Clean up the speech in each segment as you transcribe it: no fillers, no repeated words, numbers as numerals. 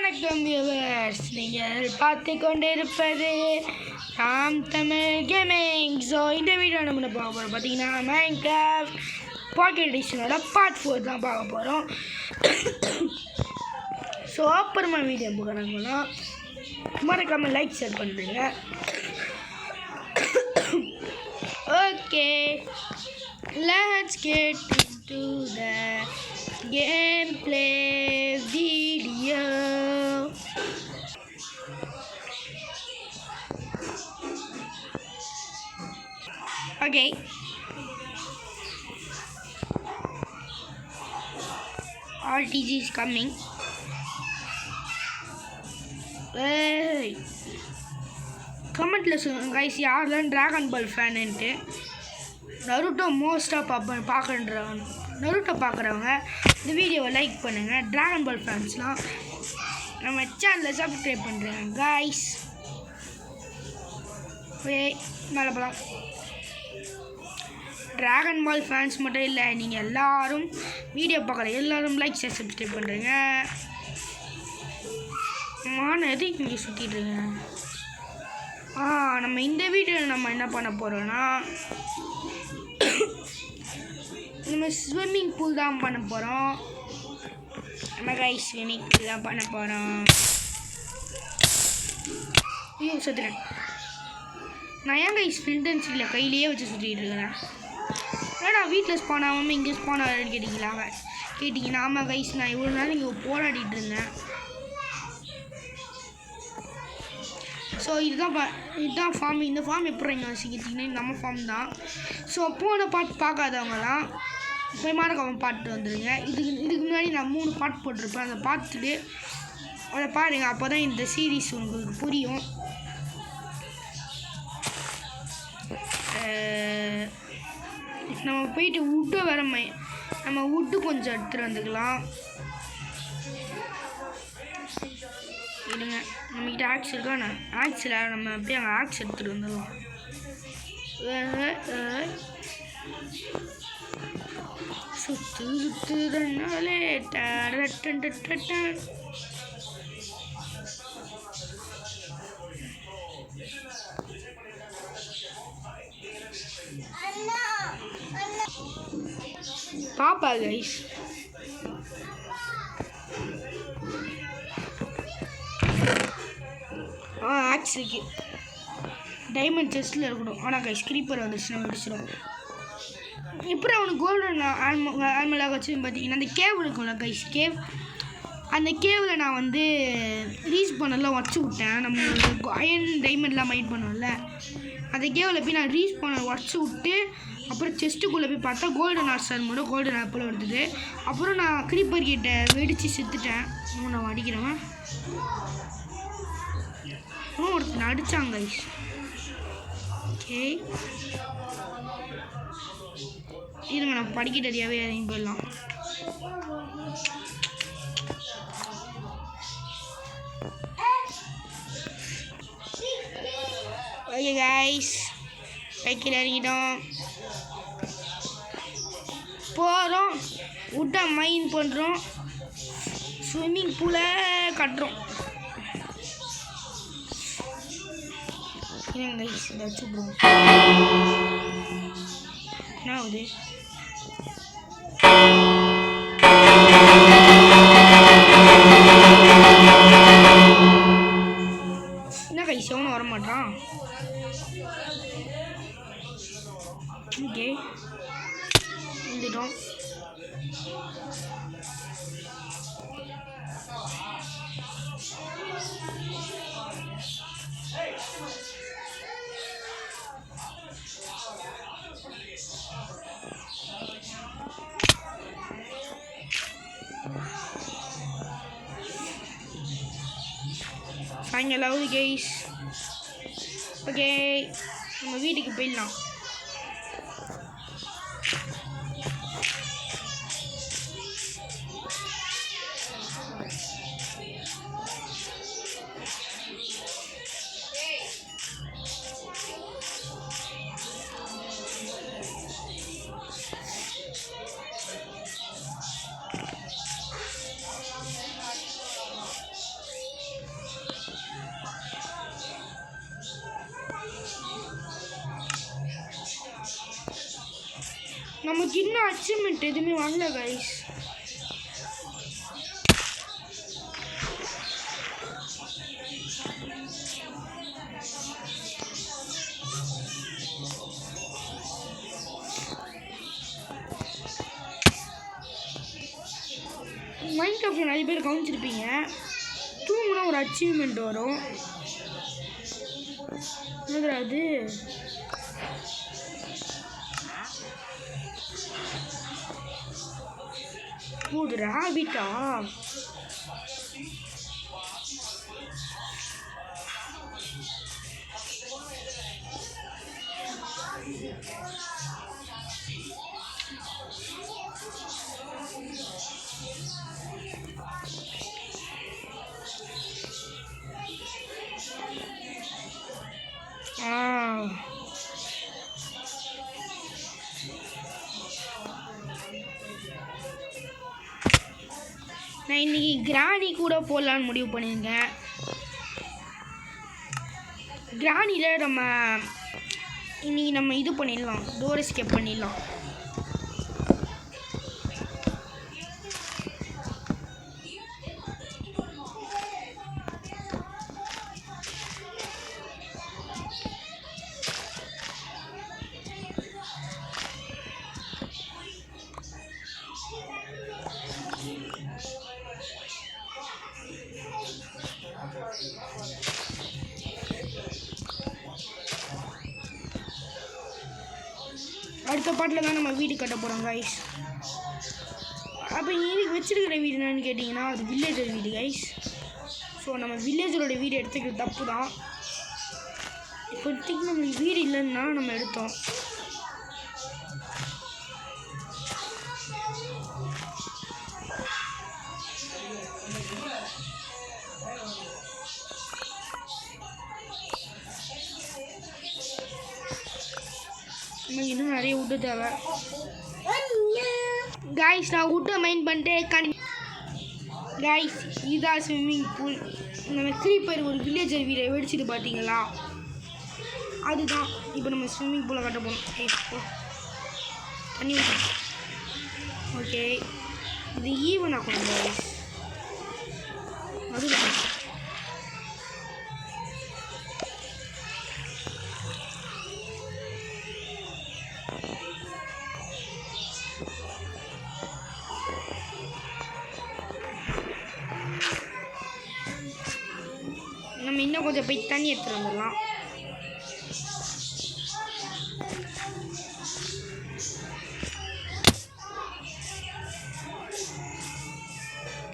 வணக்கம் வியூவர்ஸ், நீங்கள் பார்த்து கொண்டிருப்பது நாம் தமிழ் கேமிங். ஸோ இந்த வீடியோ நம்ம பார்க்க போகிறோம் பார்த்தீங்கன்னா மைன்கிராஃப்ட் பாக்கெட் எடிஷனோட பார்ட் 4 தான் பார்க்க போகிறோம். ஸோ அப்புறமா வீடியோ போகிறாங்கன்னா மறக்காமல் லைக் ஷேர் பண்ணுறீங்க. Okay, let's get into the gameplay video. Okay, RTG is coming. Hey, கமெண்ட்டில் சொல்லுங்கள் கைஸ், யாரெல்லாம் ட்ராகன் பால் ஃபேனுன்ட்டு. நருட்டோ மோஸ்ட்டாக நருட்டோ பார்க்குறவங்க இந்த வீடியோவை லைக் பண்ணுங்கள். ட்ராகன் பால் ஃபேன்ஸ்லாம் நம்ம சேனலை சப்ஸ்கிரைப் பண்ணுறேங்க கைஸ். மேலே போகலாம். ட்ராகன் பால் ஃபேன்ஸ் மட்டும் இல்லை, நீங்கள் எல்லோரும் வீடியோ பார்க்குற எல்லோரும் லைக் ஷேர் சப்ஸ்கிரைப் பண்ணுறீங்க. நான் எதுக்கு இங்கே சுற்றிட்டுருக்கேன்? நம்ம இந்த வீடியோவில் நம்ம என்ன பண்ண போகிறோன்னா, நம்ம ஸ்விம்மிங் பூல் தான் பண்ண போகிறோம். நம்ம கைஸ் ஸ்விம்மிங் பூல் தான் பண்ண போகிறோம். ஐயோ சுற்றுறேன். நான் ஏன் கைஸ் ஃபில்டன்ஸில் கையிலேயே வச்சு சுற்றிட்டு இருக்கிறேன். ஏன்னா வீட்டில் ஸ்பான் ஆகாமல் இங்கே ஸ்பான் ஆகுதுன்னு கேட்டிங்கன்னா ஆமாம் கைஸ், நான் இவ்வளோ நாள் இங்கே போராடிட்டு இருந்தேன். ஸோ இதுதான் ஃபார்ம். இந்த ஃபார்ம் எப்படி இங்கே வச்சுக்கிட்டிங்கன்னா நம்ம ஃபார்ம் தான். ஸோ போன பாட்டு பார்க்காதவங்கலாம் போய் மறக்காமல் பாட்டு வந்துடுங்க. இதுக்கு முன்னாடி நான் 3 பாட்டு போட்டிருப்பேன். அதை பார்த்துட்டு அதை பாருங்கள், அப்போ தான் இந்த சீரீஸ் உங்களுக்கு புரியும். நம்ம போயிட்டு வுட்டு நம்ம வுட்டு கொஞ்சம் எடுத்துகிட்டு வந்துக்கலாம். இல்லைங்க, நம்மக்கிட்ட ஆக்ஸ் இருக்கா? ஆக்ஸில் நம்ம அப்படியே அங்கே ஆக்ஸ் எடுத்துகிட்டு வந்துடலாம். சுற்றுனாலே பாப்பா கைஸ். ஆக்ஸுக்கு டைமண்ட் செஸ்ட்டில் இருக்கணும். ஆனால் கைஸ் க்ரீப்பர் வந்துச்சு, நம்ம முடிச்சிடும். இப்போ அவனுக்கு கோல்டன் ஆல்மலாக வச்சு பார்த்தீங்கன்னா அந்த கேவ் இருக்கும்ல கைஸ், அந்த கேவில் நான் வந்து ரீச் பண்ணலாம் வச்சு விட்டேன். நம்ம அயன் டைமண்ட்லாம் மைட் பண்ணோம்ல, அந்த கேவில் போய் நான் ரீச் பண்ண வச்சு விட்டு அப்புறம் செஸ்ட்டுக்குள்ளே போய் பார்த்தா கோல்டன் ஆர்ஸ்டார் மட்டும் கோல்டன் ஆப்பிள் எடுத்துது. அப்புறம் நான் க்ரீப்பர் கிட்ட வெடித்து செத்துட்டேன். நான் அடிக்கிறவன் ஒருத்தன் அடித்தாங்க கைஸ். ஓகே இருங்க, நான் படிக்கிட்டு அடியாவே இறங்கி போயிடலாம். ஓகே கைஸ், கைக்கில் இறங்கிட்டோம். போகிறோம், விட்டா மைன் பண்ணுறோம், ஸ்விம்மிங் பூலை கட்டுறோம். கைஸ் இதை வச்சுடுவோம். என்ன ஆகுது? என்ன கைஸ் எவனும் வரமாட்டான். ஓகே வந்துட்டோம். சாயங்காலம் ஆகுது கைஸ். ஓகே நம்ம வீட்டுக்கு போயிடலாம். நமக்கு இன்னும் அச்சீவ்மெண்ட் எதுவுமே வரல கைஸ். மைன்கிராஃப்ட்ல நிறைய பேர் கவனிச்சிருப்பீங்க, தூங்கினா ஒரு அச்சீவ்மெண்ட் வரும். அது ஒரு ராபிட்டா? நான் இன்னைக்கு கிராணி கூட போடலான்னு முடிவு பண்ணியிருக்கேன். கிராணியில் இன்னைக்கு நம்ம இது பண்ணிடலாம், டோர் எஸ்கேப் பண்ணிடலாம். அடுத்த பாட்டில் தான் நம்ம வீடு கட்ட போகிறோம் கைஸ். அப்போ இதுக்கு வச்சுருக்கிற வீடு என்னன்னு கேட்டிங்கன்னா அது வில்லேஜர் வீடு கைஸ். ஸோ நம்ம வில்லேஜரோட வீடு எடுத்துக்கிறது தப்பு தான். இப்போதைக்கு நம்மளுக்கு வீடு இல்லைன்னா நம்ம எடுத்தோம். நமக்கு இன்னும் நிறைய வுட்டு தேவை கைஸ். நான் வுட்டை மைண்ட் பண்ணிட்டு கைஸ் இதுதான் ஸ்விம்மிங் பூல். நம்ம க்ரீப்பர் ஒரு வில்லேஜர் வீடை வெடிச்சிட்டு பார்த்தீங்களா, அதுதான். இப்போ நம்ம ஸ்விம்மிங் பூலை கட்ட போகணும். தண்ணி ஓகே, இது ஈவன் ஆகணும் கைஸ். அதுதான் நம்ம இன்னும் கொஞ்சம் போய் தண்ணி எடுத்துகிட்டு வந்துடலாம்.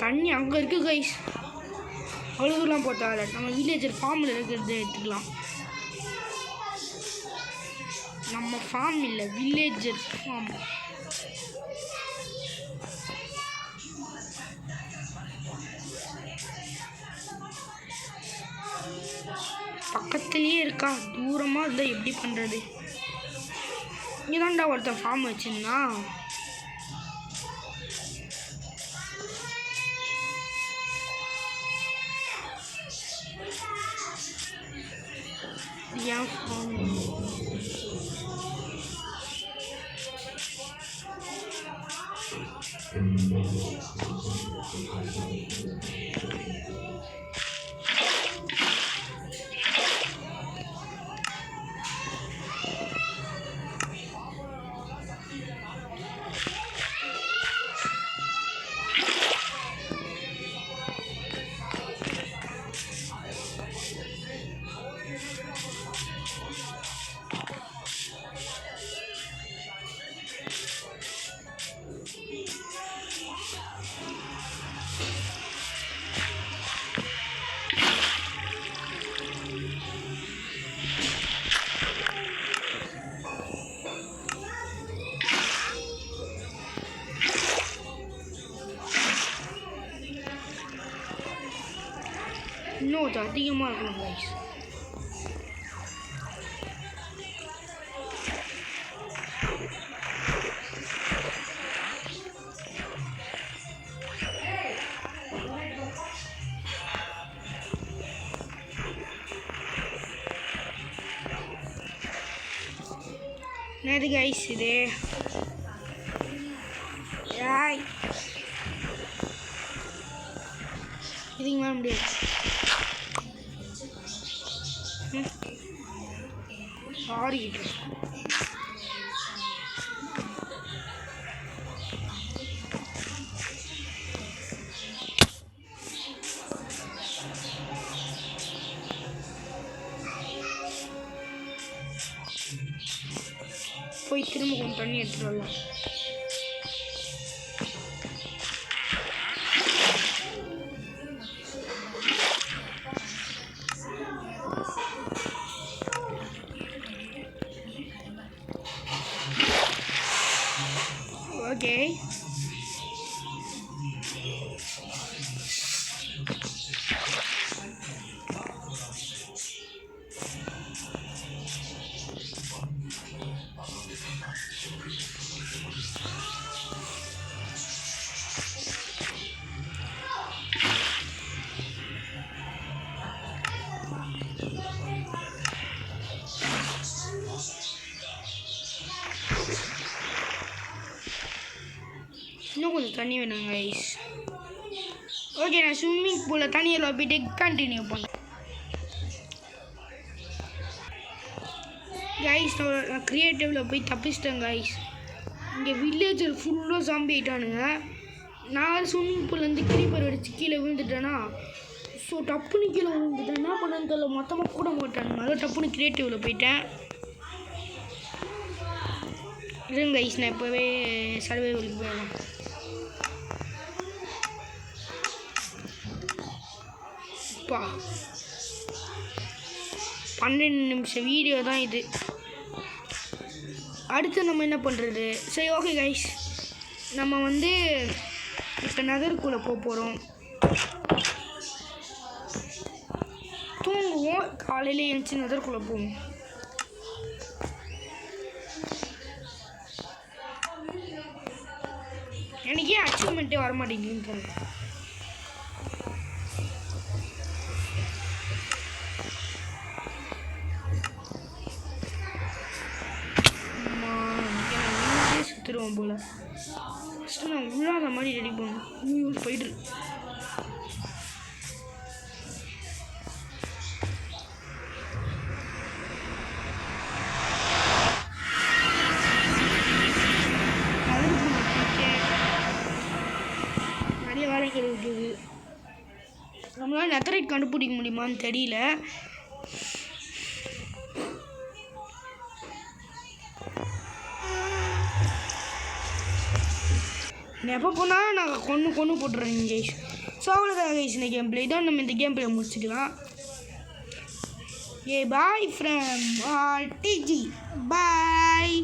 தண்ணி அங்கே இருக்குது கைஸ், அவ்வளோ தூரம்லாம் போட்டால நம்ம வில்லேஜர் ஃபார்மில் இருக்கிறத எடுத்துக்கலாம். நம்ம ஃபார்ம் இல்லை, வில்லேஜர் ஃபார்ம். பக்கத்துலேயே இருக்கா, தூரமாக இருந்தால் எப்படி பண்ணுறது? இங்கே தான்டா ஒருத்தன் ஃபார்ம் வச்சுருந்தா. ஏன் ஃபார்ம் இன்னும் கொஞ்சம் அதிகமாக இருக்கணும் கைஸ். என்னது கைஸ் இது? பாய். இதுக்கு மேலே முடியாது. ஆறிக்கிட்டு போய் திரும்ப கொஞ்சம் தண்ணி எடுத்துட்டு வரலாம். ஓகே, இன்னும் கொஞ்சம் தண்ணி வேணும் கைஸ். ஓகே, நான் ஸ்விம்மிங் பூலில் தண்ணியில் போயிட்டு கண்டினியூ பண்ணேன் கைஸ். நான் க்ரியேட்டிவில் போய் தப்பிச்சிட்டேன் கைஸ். இங்கே வில்லேஜில் ஃபுல்லாக ஜாம்பி ஆகிட்டானுங்க. நான் ஸ்விம்மிங் பூல்லேருந்து கிரீப்பர் அடித்து கீழே விழுந்துட்டேன்னா, ஸோ டப்புன்னு கீழே விழுந்துட்டேன். என்ன பண்ணேன்னு தெரியல, மொத்தமாக கூட மாட்டானுங்க. அதான் டப்புன்னு க்ரியேட்டிவில் போயிட்டேன். இல்லைங்க கைஸ், நான் இப்போவே சர்வைவலுக்கு போயிடலாம். அப்பா 12 நிமிஷம் வீடியோ தான் இது. அடுத்து நம்ம என்ன பண்ணுறது? சரி, ஓகே கைஸ், நம்ம வந்து இப்போ நகருக்குள்ளே போகிறோம். தூங்குவோம், காலையில் எழுந்துச்சி நகருக்குள்ளே போவோம். எனக்கே அச்சீவ்மெண்ட்டே வர மாட்டேங்குதுன்னு தெரியல. சுற்றுருவோம் போல். ஃபஸ்ட்டு நான் உள்ளாத மாதிரி ரெடி பண்ணணும். போயிட்டு நிறைய வேலைகள் இருக்குது. நம்மளால் நெத்தரைட் கண்டுபிடிக்க முடியுமான்னு தெரியல. எப்போ போனால் நான் கொன்று போட்டுறேன் கைஸ். ஸோ அவ்வளோதான் கைஸ் இந்த கேம் பிளே. இதான் நம்ம இந்த கேம் பிளே முடிச்சுக்கலாம். Bye from DG bye.